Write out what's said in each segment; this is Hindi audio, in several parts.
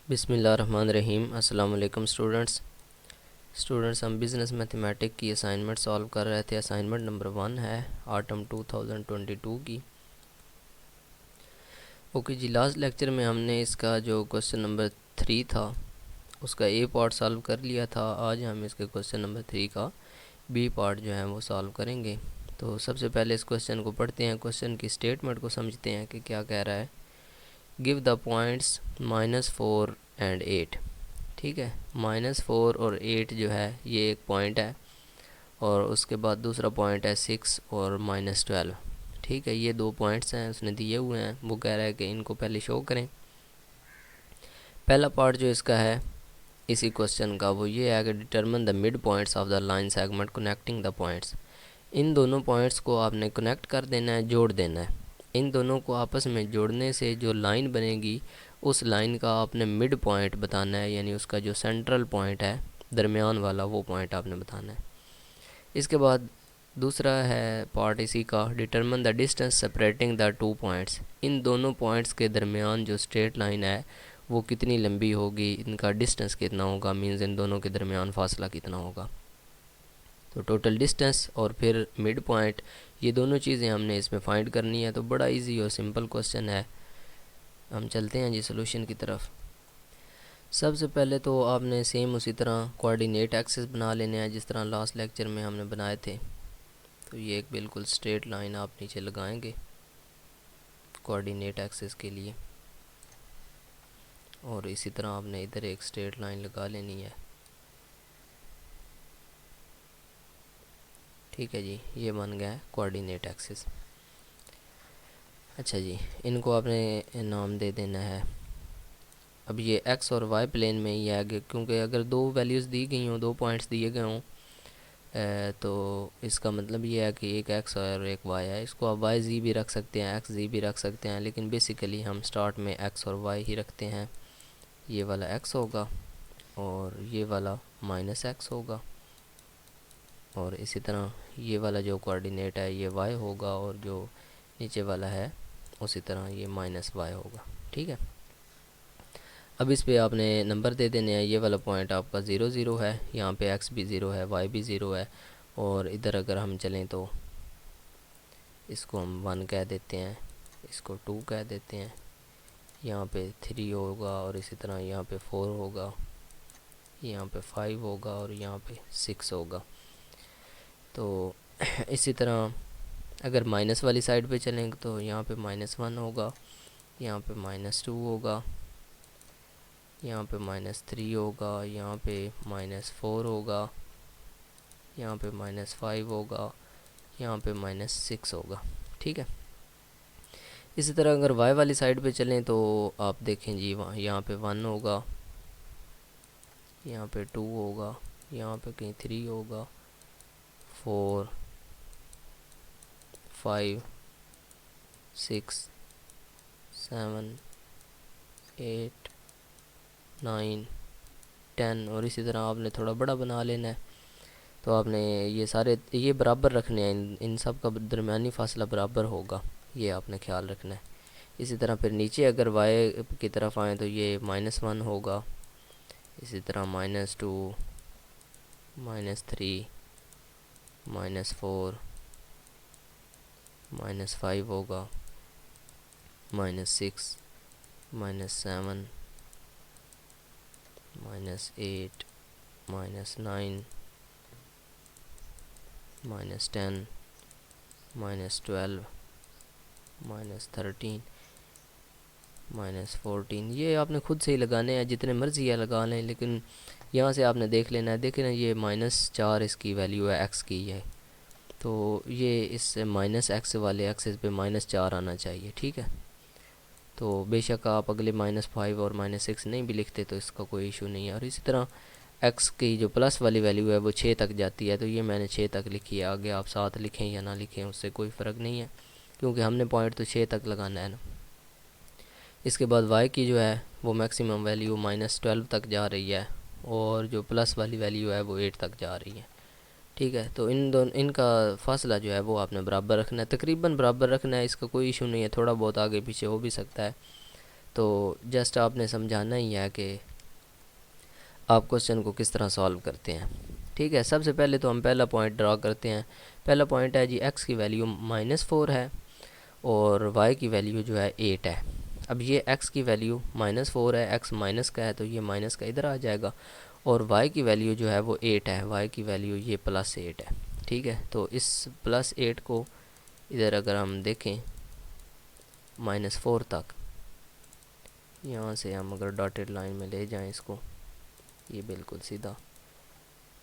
बिस्मिल्लाहिर्रहमानिर्रहीम। अस्सलाम वालेकुम स्टूडेंट्स हम बिज़नेस मैथमेटिक की असाइनमेंट सॉल्व कर रहे थे। असाइनमेंट नंबर 1 है ऑटम 2022 की। ओके जी, लास्ट लेक्चर में हमने इसका जो क्वेश्चन नंबर 3 था उसका ए पार्ट सॉल्व कर लिया था। आज हम इसके क्वेश्चन नंबर 3 का बी पार्ट जो है वो सॉल्व करेंगे। तो सबसे पहले इस क्वेश्चन को पढ़ते हैं, क्वेश्चन की स्टेटमेंट को समझते हैं कि क्या कह रहा है। Give the points -4 and 8। ठीक है, -4 और 8 जो है ये एक पॉइंट है, और उसके बाद दूसरा पॉइंट है 6 और -12। ठीक है, ये दो पॉइंट्स हैं उसने दिए हुए हैं। वो कह रहा है कि इनको पहले शो करें। पहला पार्ट जो इसका है इसी क्वेश्चन का वो ये है कि determine the mid points of the line segment connecting the points. इन दोनों पॉइंट्स को आपने कनेक्ट कर देना है, जोड़ देना है। इन दोनों को आपस में जोड़ने से जो लाइन बनेगी उस लाइन का आपने मिड पॉइंट बताना है, यानी उसका जो सेंट्रल पॉइंट है दरमियान वाला वो पॉइंट आपने बताना है। इसके बाद दूसरा है पार्ट इसी का, determine the distance separating the two points. इन दोनों पॉइंट्स के दरमियान जो स्ट्रेट लाइन है वो कितनी लंबी होगी, इनका डिस्टेंस कितना होगा, मीन्स इन दोनों के दरमियान फासला कितना होगा। तो टोटल डिस्टेंस और फिर मिड पॉइंट, ये दोनों चीज़ें हमने इसमें फाइंड करनी है। तो बड़ा इजी और सिंपल क्वेश्चन है। हम चलते हैं जी सोल्यूशन की तरफ। सबसे पहले तो आपने सेम उसी तरह कोऑर्डिनेट एक्सिस बना लेने हैं जिस तरह लास्ट लेक्चर में हमने बनाए थे। तो ये एक बिल्कुल स्ट्रेट लाइन आप नीचे लगाएंगे कोऑर्डिनेट एक्सिस के लिए, और इसी तरह आपने इधर एक स्ट्रेट लाइन लगा लेनी है। ठीक है जी, ये बन गया है कोऑर्डिनेट एक्सिस। अच्छा जी, इनको आपने नाम दे देना है। अब ये एक्स और वाई प्लेन में ही है, क्योंकि अगर दो वैल्यूज़ दी गई हों, दो पॉइंट्स दिए गए हों, तो इसका मतलब ये है कि एक एक्स और एक वाई है। इसको आप वाई जी भी रख सकते हैं, एक्स जी भी रख सकते हैं, लेकिन बेसिकली हम स्टार्ट में एक्स और वाई ही रखते हैं। ये वाला एक्स होगा और ये वाला -x होगा, और इसी तरह ये वाला जो कोऑर्डिनेट है ये y होगा, और जो नीचे वाला है उसी तरह ये -y होगा। ठीक है, अब इस पे आपने नंबर दे देने हैं। ये वाला पॉइंट आपका 0 0 है, यहाँ पे x भी 0 है, y भी 0 है, और इधर अगर हम चलें तो इसको हम 1 कह देते हैं, इसको 2 कह देते हैं, यहाँ पे 3 होगा, और इसी तरह यहाँ पे 4 होगा, यहाँ पे 5 होगा, और यहाँ पे 6 होगा। तो इसी तरह अगर माइनस वाली साइड पे चलेंगे तो यहाँ पे -1 होगा, यहाँ पे -2 होगा, यहाँ पे -3 होगा, यहाँ पे -4 होगा, यहाँ पे -5 होगा, यहाँ पे -6 होगा। ठीक है, इसी तरह अगर y वाली साइड पे चलें तो आप देखें जी, वहाँ यहाँ पे 1 होगा, यहाँ पे 2 होगा, यहाँ पे कहीं 3 होगा, 4 5 6 7 8 9 10, और इसी तरह आपने थोड़ा बड़ा बना लेना है। तो आपने ये सारे ये बराबर रखने हैं, इन सब का दरमियानी फासला बराबर होगा, ये आपने ख्याल रखना है। इसी तरह फिर नीचे अगर y की तरफ आएँ तो ये -1 होगा, इसी तरह -2 -3 -4 -5 होगा, -6 -7 -8 -9 -10 -12 -13 -14। ये आपने खुद से ही लगाने हैं, जितने मर्ज़ी है लगा लें, लेकिन यहाँ से आपने देख लेना है। देखें ना, ये -4 इसकी वैल्यू है x की है, तो ये इस -x वाले एक्सिस पे -4 आना चाहिए। ठीक है, तो बेशक आप अगले -5 और -6 नहीं भी लिखते तो इसका कोई इशू नहीं है। और इसी तरह x की जो प्लस वाली वैल्यू है वो 6 तक जाती है, तो ये मैंने 6 तक लिखी है। आगे आप 7 लिखें या ना लिखें उससे कोई फ़र्क नहीं है, क्योंकि हमने पॉइंट तो 6 तक लगाना है ना। इसके बाद y की जो है वो मैक्सिमम वैल्यू -12 तक जा रही है, और जो प्लस वाली वैल्यू है वो 8 तक जा रही है। ठीक है, तो इनका फासला जो है वो आपने बराबर रखना है, तकरीबन बराबर रखना है, इसका कोई इशू नहीं है। थोड़ा बहुत आगे पीछे हो भी सकता है, तो जस्ट आपने समझाना ही है कि आप क्वेश्चन को किस तरह सॉल्व करते हैं। ठीक है, सबसे पहले तो हम पहला पॉइंट ड्रा करते हैं। पहला पॉइंट है जी x की वैल्यू -4 है और y की वैल्यू जो है 8 है। अब ये x की वैल्यू -4 है, x माइनस का है तो ये माइनस का इधर आ जाएगा, और y की वैल्यू जो है वो 8 है, y की वैल्यू ये +8 है। ठीक है, तो इस +8 को इधर अगर हम देखें -4 तक, यहाँ से हम अगर डॉटेड लाइन में ले जाएं इसको, ये बिल्कुल सीधा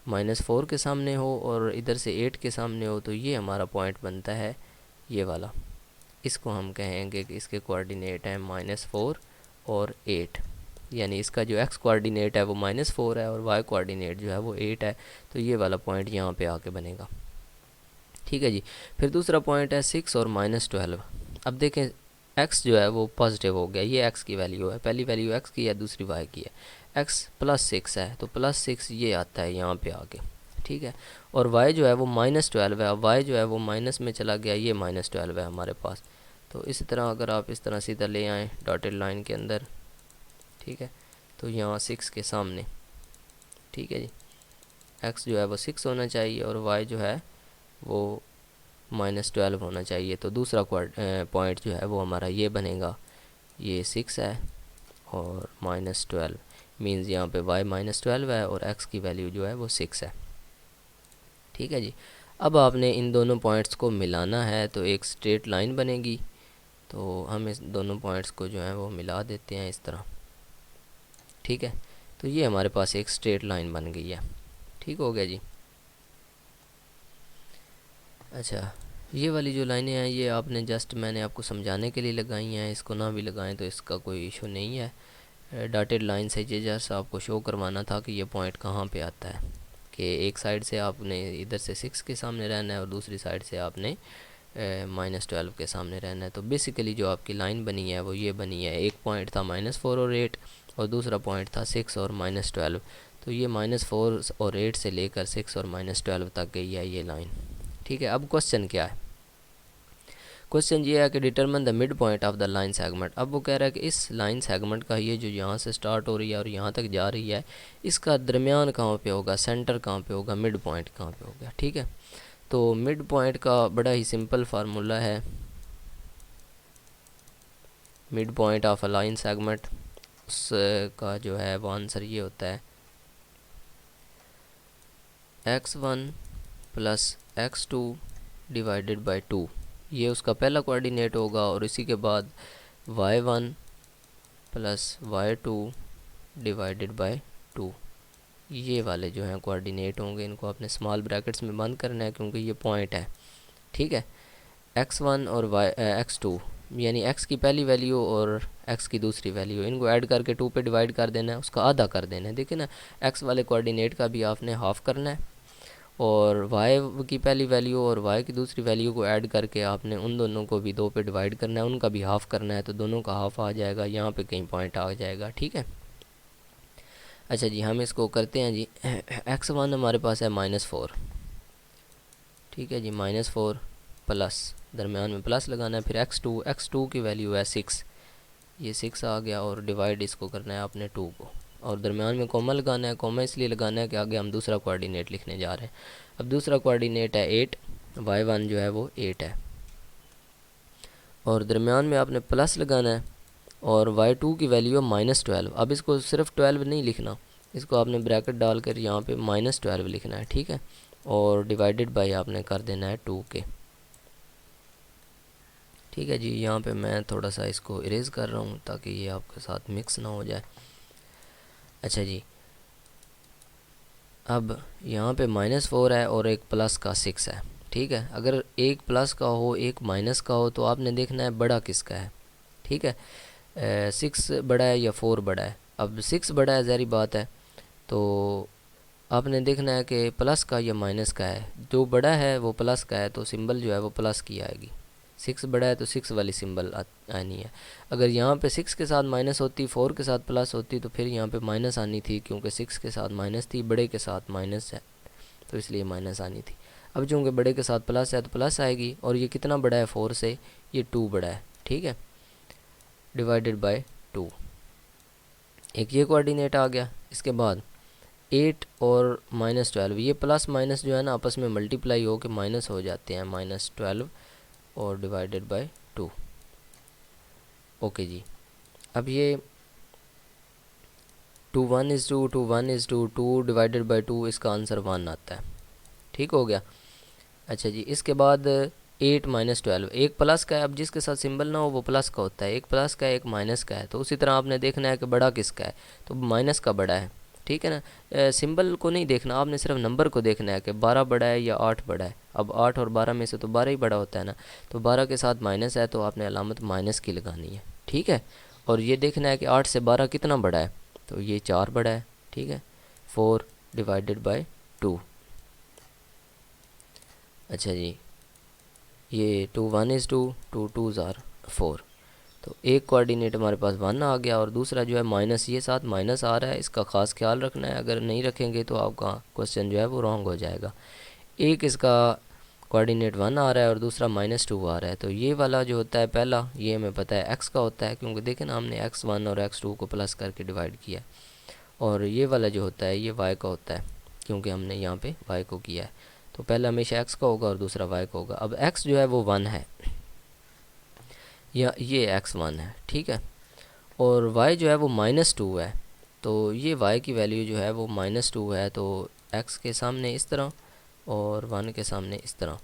-4 के सामने हो और इधर से 8 के सामने हो, तो ये हमारा पॉइंट बनता है ये वाला। इसको हम कहेंगे कि इसके कोऑर्डिनेट हैं -4 और 8, यानी इसका जो x कोऑर्डिनेट है वो -4 है और y कोऑर्डिनेट जो है वो 8 है, तो ये वाला पॉइंट यहाँ पे आके बनेगा। ठीक है जी। फिर दूसरा पॉइंट है 6 और -12। अब देखें x जो है वो पॉजिटिव हो गया, ये x की वैल्यू है, पहली वैल्यू x की है, दूसरी y की है। x +6 है तो +6 ये आता है यहाँ पे आके। ठीक है, और y जो है वो -12 है। अब y जो है वो माइनस में चला गया, ये -12 है हमारे पास। तो इस तरह अगर आप इस तरह सीधा ले आएँ डॉटेड लाइन के अंदर, ठीक है, तो यहाँ 6 के सामने, ठीक है जी, x जो है वो 6 होना चाहिए और y जो है वो -12 होना चाहिए। तो दूसरा पॉइंट जो है वो हमारा ये बनेगा, ये 6 है और -12 मीन्स यहाँ पे y -12 है और x की वैल्यू जो है वो 6 है। ठीक है जी। अब आपने इन दोनों पॉइंट्स को मिलाना है तो एक स्ट्रेट लाइन बनेगी। तो हम इस दोनों पॉइंट्स को जो है वो मिला देते हैं इस तरह। ठीक है, तो ये हमारे पास एक स्ट्रेट लाइन बन गई है। ठीक हो गया जी। अच्छा, ये वाली जो लाइनें हैं ये आपने जस्ट मैंने आपको समझाने के लिए लगाई हैं, इसको ना भी लगाएं तो इसका कोई इशू नहीं है। डॉटेड लाइन से ये जस्ट आपको शो करवाना था कि ये पॉइंट कहाँ पे आता है, कि एक साइड से आपने इधर से 6 के सामने रहना है और दूसरी साइड से आपने -12 के सामने रहना है। तो बेसिकली जो आपकी लाइन बनी है वो ये बनी है, एक पॉइंट था -4 और 8 और दूसरा पॉइंट था 6 और -12। तो ये -4 और 8 से लेकर 6 और -12 तक गई है ये लाइन। ठीक है, अब क्वेश्चन क्या है? क्वेश्चन ये है कि determine the mid point of the line segment. अब वो कह रहा है कि इस लाइन सेगमेंट का ये जो यहाँ से स्टार्ट हो रही है और यहाँ तक जा रही है, इसका दरमियान कहाँ पे होगा, सेंटर कहाँ पे होगा, मिड पॉइंट कहाँ पे होगा। ठीक है, तो मिड पॉइंट का बड़ा ही सिंपल फार्मूला है, mid point of a line segment, उसका जो है वो आंसर ये होता है x1 + x2 डिवाइडेड बाई 2। ये उसका पहला कोऑर्डिनेट होगा और इसी के बाद y1 + y2 डिवाइडेड बाई 2। ये वाले जो हैं कोऑर्डिनेट होंगे, इनको आपने स्मॉल ब्रैकेट्स में बंद करना है क्योंकि ये पॉइंट है। ठीक है, x1 और x2 यानी x की पहली वैल्यू और x की दूसरी वैल्यू, इनको ऐड करके 2 पे डिवाइड कर देना है, उसका आधा कर देना है। देखिए ना, x वाले कोऑर्डिनेट का भी आपने हाफ़ करना है और y की पहली वैल्यू और y की दूसरी वैल्यू को ऐड करके आपने उन दोनों को भी 2 पे डिवाइड करना है, उनका भी हाफ़ करना है, तो दोनों का हाफ़ आ जाएगा, यहाँ पे कहीं पॉइंट आ जाएगा। ठीक है, अच्छा जी, हम इसको करते हैं जी। x1 हमारे पास है -4। ठीक है जी, -4 प्लस, दरमियान में प्लस लगाना है, फिर x2 की वैल्यू है 6, ये 6 आ गया और डिवाइड इसको करना है आपने 2 को, और दरमियान में कॉमा लगाना है। कॉमा इसलिए लगाना है कि आगे हम दूसरा कोऑर्डिनेट लिखने जा रहे हैं। अब दूसरा कोऑर्डिनेट है 8, y1 जो है वो 8 है और दरमियान में आपने प्लस लगाना है और y2 की वैल्यू है -12। अब इसको सिर्फ 12 नहीं लिखना, इसको आपने ब्रैकेट डालकर यहाँ पे -12 लिखना है। ठीक है, और डिवाइडेड बाई आपने कर देना है 2 के। ठीक है जी, यहाँ पे मैं थोड़ा सा इसको इरेज कर रहा हूँ ताकि ये आपके साथ मिक्स ना हो जाए। अच्छा जी, अब यहाँ पे -4 है और एक प्लस का 6 है। ठीक है, अगर एक प्लस का हो एक माइनस का हो तो आपने देखना है बड़ा किसका है। ठीक है, 6 बड़ा है या 4 बड़ा है। अब 6 बड़ा है, ज़ाहिर बात है, तो आपने देखना है कि प्लस का या माइनस का है। जो बड़ा है वो प्लस का है तो सिंबल जो है वो प्लस की आएगी। 6 बड़ा है तो 6 वाली सिंबल आनी है। अगर यहाँ पे 6 के साथ माइनस होती, 4 के साथ प्लस होती, तो फिर यहाँ पे माइनस आनी थी, क्योंकि 6 के साथ माइनस थी, बड़े के साथ माइनस है तो इसलिए माइनस आनी थी। अब चूँकि बड़े के साथ प्लस है तो प्लस आएगी, और ये कितना बड़ा है 4 से, ये 2 बड़ा है। ठीक है, डिवाइडेड बाय 2। एक ये कोऑर्डिनेट आ गया। इसके बाद 8 और -12, ये प्लस माइनस जो है ना आपस में मल्टीप्लाई हो के माइनस हो जाते हैं, -12 और डिवाइडेड बाय 2। ओके जी, अब ये 2 1:2, 2 1:2, 2 डिवाइडेड बाय 2, इसका आंसर 1 आता है। ठीक हो गया। अच्छा जी, इसके बाद 8 -12, एक प्लस का है, अब जिसके साथ सिंबल ना हो वो प्लस का होता है, एक प्लस का है एक माइनस का है, तो उसी तरह आपने देखना है कि बड़ा किसका है, तो माइनस का बड़ा है। ठीक है ना, सिंबल को नहीं देखना, आपने सिर्फ नंबर को देखना है कि 12 बड़ा है या 8 बड़ा है। अब 8 और 12 में से तो 12 ही बड़ा होता है ना, तो 12 के साथ माइनस है तो आपने अलामत माइनस की लगानी है। ठीक है, और ये देखना है कि 8 से 12 कितना बड़ा है, तो ये 4 बड़ा है। ठीक है, 4 डिवाइडेड बाय 2। अच्छा जी, ये 2 1:2, 2 2s are 4, तो एक कोऑर्डिनेट हमारे पास 1 आ गया, और दूसरा जो है माइनस, ये साथ माइनस आ रहा है, इसका ख़ास ख्याल रखना है, अगर नहीं रखेंगे तो आपका क्वेश्चन जो है वो रॉन्ग हो जाएगा। एक इसका कोऑर्डिनेट 1 आ रहा है और दूसरा -2 आ रहा है, तो ये वाला जो होता है पहला, ये हमें पता है x का होता है, क्योंकि देखें ना हमने x1 और x2 को प्लस करके डिवाइड किया, और ये वाला जो होता है ये y का होता है, क्योंकि हमने यहाँ पे y को किया है, तो पहला हमेशा x का होगा और दूसरा y का होगा। अब x जो है वो 1 है, या ये x1 है। ठीक है, और y जो है वो -2 है, तो ये y की वैल्यू जो है वो -2 है, तो x के सामने इस तरह और 1 के सामने इस तरह,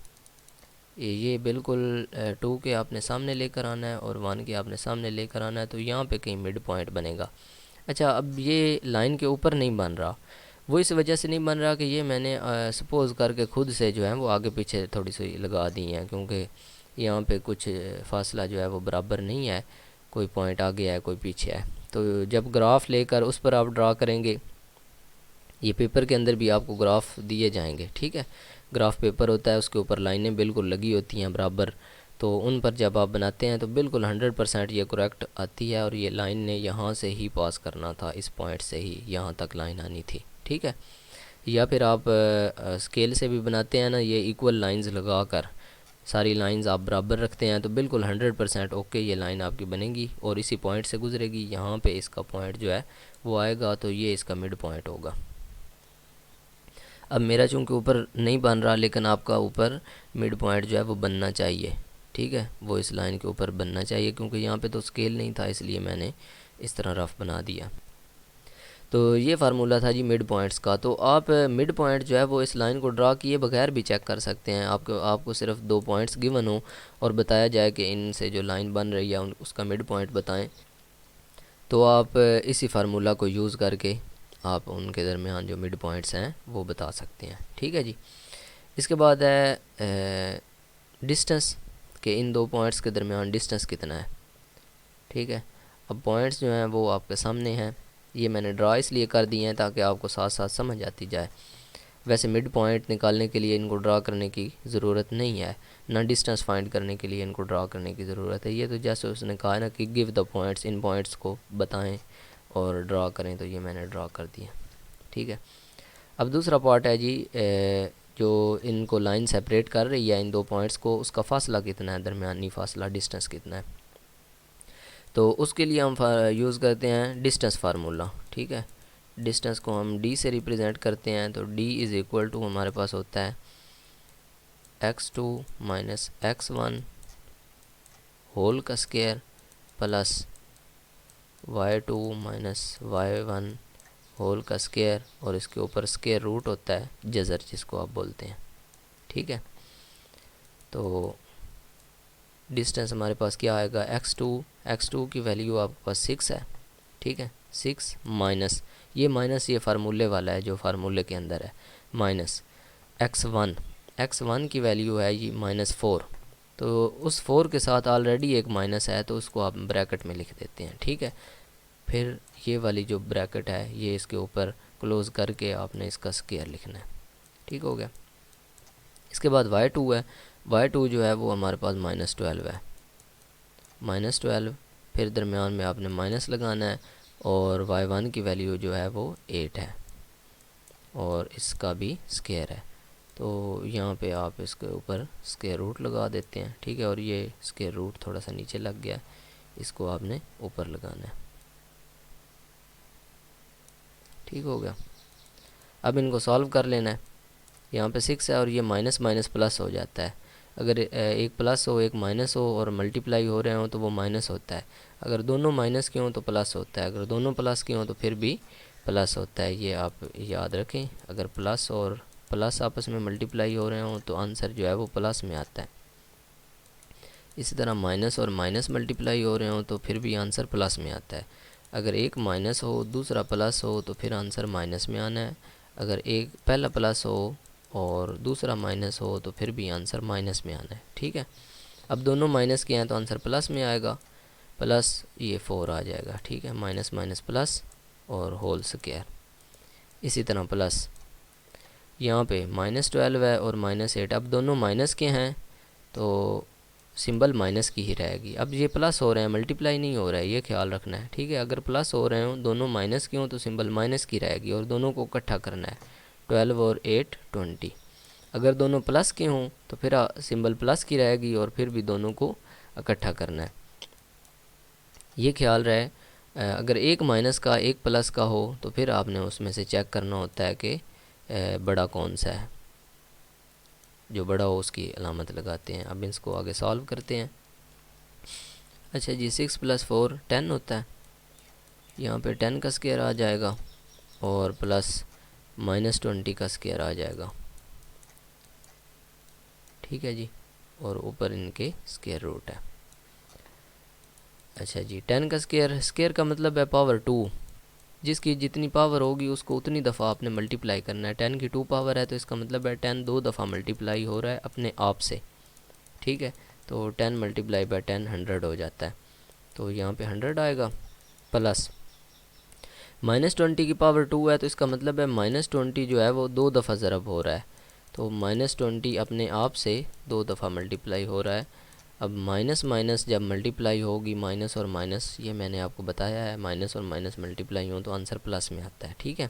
ये बिल्कुल 2 के आपने सामने लेकर आना है और 1 के आपने सामने लेकर आना है, तो यहाँ पे कहीं मिड पॉइंट बनेगा। अच्छा, अब ये लाइन के ऊपर नहीं बन रहा, वो इस वजह से नहीं बन रहा कि ये मैंने सपोज़ करके खुद से जो है वो आगे पीछे थोड़ी सी लगा दी हैं, क्योंकि यहाँ पे कुछ फासला जो है वो बराबर नहीं है, कोई पॉइंट आगे है कोई पीछे है। तो जब ग्राफ लेकर उस पर आप ड्रा करेंगे, ये पेपर के अंदर भी आपको ग्राफ दिए जाएंगे। ठीक है, ग्राफ पेपर होता है, उसके ऊपर लाइनें बिल्कुल लगी होती हैं बराबर, तो उन पर जब आप बनाते हैं तो बिल्कुल 100% ये करेक्ट आती है, और ये लाइन ने यहाँ से ही पास करना था, इस पॉइंट से ही यहाँ तक लाइन आनी थी। ठीक है, या फिर आप स्केल से भी बनाते हैं ना, ये इक्वल लाइंस लगा कर सारी लाइंस आप बराबर रखते हैं, तो बिल्कुल 100% ओके ये लाइन आपकी बनेगी और इसी पॉइंट से गुजरेगी। यहाँ पे इसका पॉइंट जो है वो आएगा, तो ये इसका मिड पॉइंट होगा। अब मेरा चूँकि ऊपर नहीं बन रहा, लेकिन आपका ऊपर मिड पॉइंट जो है वो बनना चाहिए। ठीक है, वो इस लाइन के ऊपर बनना चाहिए, क्योंकि यहाँ पे तो स्केल नहीं था, इसलिए मैंने इस तरह रफ बना दिया। तो ये फार्मूला था जी मिड पॉइंट्स का। तो आप मिड पॉइंट जो है वो इस लाइन को ड्रा किए बगैर भी चेक कर सकते हैं। आपको सिर्फ 2 पॉइंट्स गिवन हो और बताया जाए कि इनसे जो लाइन बन रही है उसका मिड पॉइंट बताएं, तो आप इसी फार्मूला को यूज़ करके आप उनके दरमियान जो मिड पॉइंट्स हैं वो बता सकते हैं। ठीक है जी, इसके बाद है डिस्टेंस, के इन 2 पॉइंट्स के दरमियान डिस्टेंस कितना है। ठीक है, अब पॉइंट्स जो हैं वो आपके सामने हैं, ये मैंने ड्रा इसलिए कर दिए हैं ताकि आपको साथ साथ समझ आती जाए। वैसे मिड पॉइंट निकालने के लिए इनको ड्रा करने की ज़रूरत नहीं है, ना डिस्टेंस फाइंड करने के लिए इनको ड्रा करने की ज़रूरत है। ये तो जैसे उसने कहा ना कि give the points, in points को बताएं और ड्रा करें, तो ये मैंने ड्रा कर दिया। ठीक है, अब दूसरा पार्ट है जी, जो इनको लाइन सेपरेट कर रही है इन 2 पॉइंट्स को, उसका फ़ासला कितना है, दरमियानी फ़ासला, डिस्टेंस कितना है। तो उसके लिए हम यूज़ करते हैं डिस्टेंस फार्मूला। ठीक है, डिस्टेंस को हम d से रिप्रेजेंट करते हैं, तो d इज़ इक्वल टू हमारे पास होता है x2 माइनस x1 होल का square plus y2 minus y1 whole का स्क्वायर, और इसके ऊपर स्क्वायर रूट होता है जज़र जिसको आप बोलते हैं। ठीक है, तो डिस्टेंस हमारे पास क्या आएगा, x2 की वैल्यू आपके पास 6 है। ठीक है, 6 माइनस ये फार्मूले वाला है जो फार्मूले के अंदर है, माइनस x1 की वैल्यू है ये -4, तो उस 4 के साथ ऑलरेडी एक माइनस है, तो उसको आप ब्रैकेट में लिख देते हैं। ठीक है, फिर ये वाली जो ब्रैकेट है ये इसके ऊपर क्लोज़ करके आपने इसका स्क्वायर लिखना है। ठीक हो गया, इसके बाद y2 है, y2 जो है वो हमारे पास -12 है, -12, फिर दरमियान में आपने माइनस लगाना है, और y1 की वैल्यू जो है वो 8 है, और इसका भी स्क्वायर है, तो यहाँ पे आप इसके ऊपर स्क्वायर रूट लगा देते हैं। ठीक है, और ये स्क्वायर रूट थोड़ा सा नीचे लग गया, इसको आपने ऊपर लगाना है। ठीक हो गया। अब इनको सॉल्व कर लेना है। यहाँ पे 6 है और ये माइनस माइनस प्लस हो जाता है। अगर एक प्लस हो एक माइनस हो और मल्टीप्लाई हो रहे हो तो वो माइनस होता है। अगर दोनों माइनस के हों तो प्लस होता है, अगर दोनों प्लस के हों तो फिर भी प्लस होता है। ये आप याद रखें, अगर प्लस और प्लस आपस में मल्टीप्लाई हो रहे हों तो आंसर जो है वो प्लस में आता है। इसी तरह माइनस और माइनस मल्टीप्लाई हो रहे हों तो फिर भी आंसर प्लस में आता है। अगर एक माइनस हो दूसरा प्लस हो तो फिर आंसर माइनस में आना है। अगर एक पहला प्लस हो और दूसरा माइनस हो तो फिर भी आंसर माइनस में आना है। ठीक है, अब दोनों माइनस के हैं तो आंसर प्लस में आएगा, प्लस ये 4 आ जाएगा। ठीक है, माइनस माइनस प्लस और होल स्क्वायर। इसी तरह प्लस यहाँ पे -12 है और -8, अब दोनों माइनस के हैं तो सिंबल माइनस की ही रहेगी। अब ये प्लस हो रहे हैं, मल्टीप्लाई नहीं हो रहा है, ये ख्याल रखना है। ठीक है, अगर प्लस हो रहे हों दोनों माइनस के हों तो सिंबल माइनस की रहेगी और दोनों को इकट्ठा करना है। 12 और 8 20। अगर दोनों प्लस के हों तो फिर सिंबल प्लस की रहेगी और फिर भी दोनों को इकट्ठा करना है। ये ख्याल रहे, अगर एक माइनस का एक प्लस का हो तो फिर आपने उसमें से चेक करना होता है कि बड़ा कौन सा है, जो बड़ा हो उसकी अलामत लगाते हैं। अब इसको आगे सॉल्व करते हैं। अच्छा जी, 6 + 4 10 होता है। यहाँ पे 10 का स्क्वायर आ जाएगा और प्लस -20 का स्क्वायर आ जाएगा। ठीक है जी, और ऊपर इनके स्क्वायर रूट है। अच्छा जी, 10 का स्क्वायर, स्क्वायर का मतलब है पावर 2। जिसकी जितनी पावर होगी उसको उतनी दफ़ा आपने मल्टीप्लाई करना है। 10 की 2 पावर है तो इसका मतलब है 10 2 दफ़ा मल्टीप्लाई हो रहा है अपने आप से। ठीक है, तो 10 × 10 100 हो जाता है, तो यहाँ पे 100 आएगा। प्लस -20 की पावर 2 है तो इसका मतलब है -20 जो है वो 2 दफ़ा ज़रब हो रहा है, तो -20 अपने आप से 2 दफ़ा मल्टीप्लाई हो रहा है। अब माइनस माइनस जब मल्टीप्लाई होगी, माइनस और माइनस, ये मैंने आपको बताया है, माइनस और माइनस मल्टीप्लाई हो तो आंसर प्लस में आता है। ठीक है,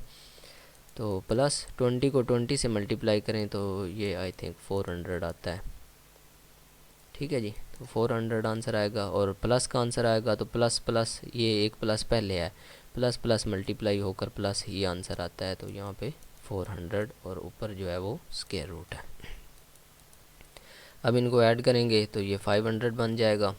तो प्लस 20 को 20 से मल्टीप्लाई करें तो ये आई थिंक 400 आता है। ठीक है जी, तो 400 आंसर आएगा और प्लस का आंसर आएगा तो प्लस प्लस, ये एक प्लस पहले है, प्लस प्लस मल्टीप्लाई होकर प्लस ही आंसर आता है, तो यहाँ पे 400 और ऊपर जो है वो स्क्वायर रूट है। अब इनको ऐड करेंगे तो ये 500 बन जाएगा,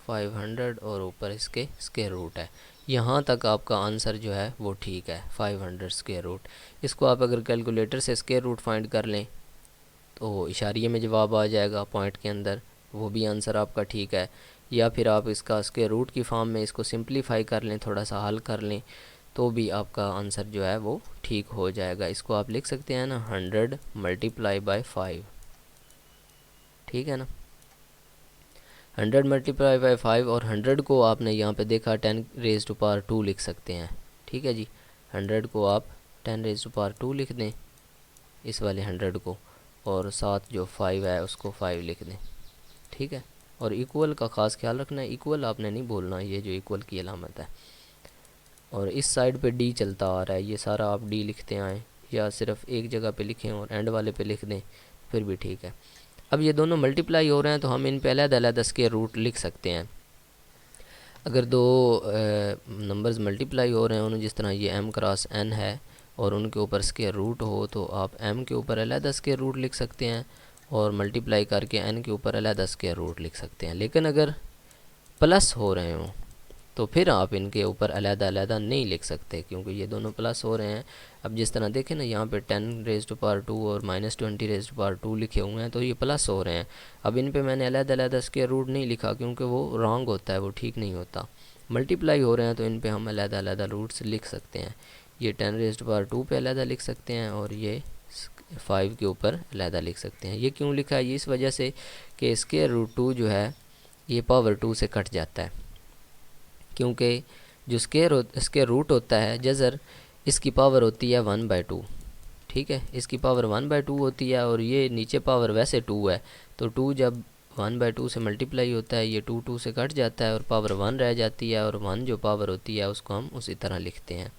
500 और ऊपर इसके स्क्वायर रूट है। यहाँ तक आपका आंसर जो है वो ठीक है, 500 स्क्वायर रूट। इसको आप अगर कैलकुलेटर से स्क्वायर रूट फाइंड कर लें तो इशारिये में जवाब आ जाएगा पॉइंट के अंदर, वो भी आंसर आपका ठीक है। या फिर आप इसका स्क्वायर रूट की फॉर्म में इसको सिंप्लीफाई कर लें, थोड़ा सा हल कर लें, तो भी आपका आंसर जो है वो ठीक हो जाएगा। इसको आप लिख सकते हैं ना 100 × 5। ठीक है ना, 100 × 5 और 100 को आपने यहाँ पे देखा 10⁻² लिख सकते हैं। ठीक है जी, 100 को आप 10⁻² लिख दें, इस वाले 100 को, और साथ जो 5 है उसको 5 लिख दें। ठीक है, और इक्वल का ख़ास ख्याल रखना है, इक्वल आपने नहीं बोलना, ये जो इक्वल की अलामत है। और इस साइड पे डी चलता आ रहा है, ये सारा आप डी लिखते आएँ या सिर्फ एक जगह पे लिखें और एंड वाले पे लिख दें फिर भी ठीक है। अब ये दोनों मल्टीप्लाई हो रहे हैं तो हम इन पे अलग-अलग स्क्वायर रूट लिख सकते हैं। अगर दो नंबर्स मल्टीप्लाई हो रहे हैं जिस तरह ये m क्रॉस n है और उनके ऊपर स्क्वायर रूट हो तो आप m के ऊपर अलग स्क्वायर रूट लिख सकते हैं और मल्टीप्लाई करके n के ऊपर अलग स्क्वायर रूट लिख सकते हैं। लेकिन अगर प्लस हो रहे हों तो फिर आप इनके ऊपर अलग-अलग नहीं लिख सकते क्योंकि ये दोनों प्लस हो रहे हैं। अब जिस तरह देखें ना, यहाँ पे 10⁻² और -20⁻² लिखे हुए हैं तो ये प्लस हो रहे हैं। अब इन पे मैंने अलग-अलग स्क्वायर रूट नहीं लिखा क्योंकि वो रॉन्ग होता है, वो ठीक नहीं होता। मल्टीप्लाई हो रहे हैं तो इन पे हम अलग-अलग रूट्स लिख सकते हैं। ये 10⁻² पे अलग लिख सकते हैं और ये 5 के ऊपर अलग लिख सकते हैं। ये क्यों लिखा है? ये इस वजह से कि √2 जो है ये पावर 2 से कट जाता है, क्योंकि जो स्क्वायर रूट होता है जज़र, इसकी पावर होती है 1/2। ठीक है, इसकी पावर 1/2 होती है और ये नीचे पावर वैसे 2 है, तो 2 जब 1/2 से मल्टीप्लाई होता है ये 2 से कट जाता है और पावर 1 रह जाती है, और 1 जो पावर होती है उसको हम उसी तरह लिखते हैं।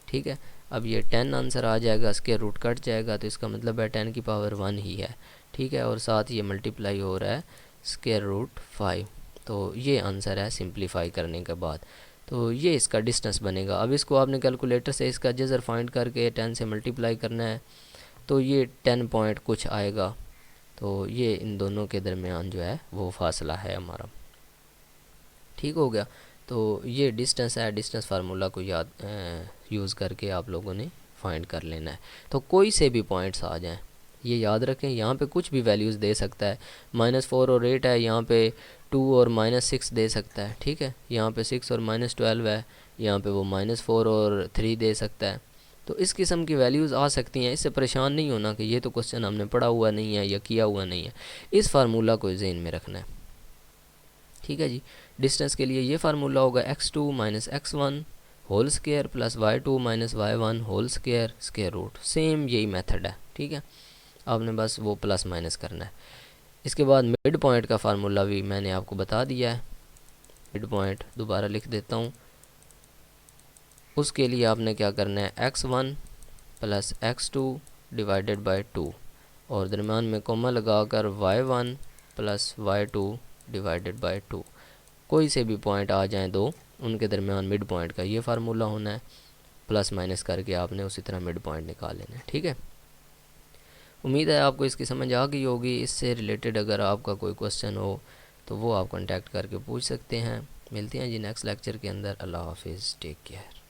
ठीक है, अब ये 10 आंसर आ जाएगा, स्क्वायर रूट कट जाएगा तो इसका मतलब है 10 की पावर 1 ही है। ठीक है, और साथ ये मल्टीप्लाई हो रहा है √5, तो ये आंसर है सिंप्लीफाई करने के बाद। तो ये इसका डिस्टेंस बनेगा। अब इसको आपने कैलकुलेटर से इसका जज़र फाइंड करके 10 से मल्टीप्लाई करना है, तो ये 10 पॉइंट कुछ आएगा। तो ये इन दोनों के दरमियान जो है वो फासला है हमारा। ठीक हो गया। तो ये डिस्टेंस है, डिस्टेंस फार्मूला को याद यूज़ करके आप लोगों ने फाइंड कर लेना है। तो कोई से भी पॉइंट्स आ जाएं, ये याद रखें, यहाँ पे कुछ भी वैल्यूज़ दे सकता है। -4 और 8 है, यहाँ पे 2 और -6 दे सकता है। ठीक है, यहाँ पे 6 और -12 है, यहाँ पे वो -4 और 3 दे सकता है। तो इस किस्म की वैल्यूज़ आ सकती हैं। इससे परेशान नहीं होना कि ये तो क्वेश्चन हमने पढ़ा हुआ नहीं है या किया हुआ नहीं है। इस फार्मूला को ज़हन में रखना है। ठीक है जी। डिस्टेंस के लिए ये फार्मूला होगा x2 - x1 whole square plus y2 - y1 whole square square root. Same यही मेथड है। ठीक है, आपने बस वो प्लस माइनस करना है। इसके बाद मिड पॉइंट का फार्मूला भी मैंने आपको बता दिया है। मिड पॉइंट दोबारा लिख देता हूँ। उसके लिए आपने क्या करना है, x1 plus x2 divided by 2 और दरम्यान में कॉमा लगाकर y1 plus y2 divided by 2। कोई से भी पॉइंट आ जाएं दो, उनके दरमियान मिड पॉइंट का ये फार्मूला होना है। प्लस माइनस करके आपने उसी तरह मिड पॉइंट निकाल लेना है। ठीक है, उम्मीद है आपको इसकी समझ आ गई होगी। इससे रिलेटेड अगर आपका कोई क्वेश्चन हो तो वो आप कांटेक्ट करके पूछ सकते हैं। मिलते हैं जी नेक्स्ट लेक्चर के अंदर। अल्लाह हाफिज़, टेक केयर।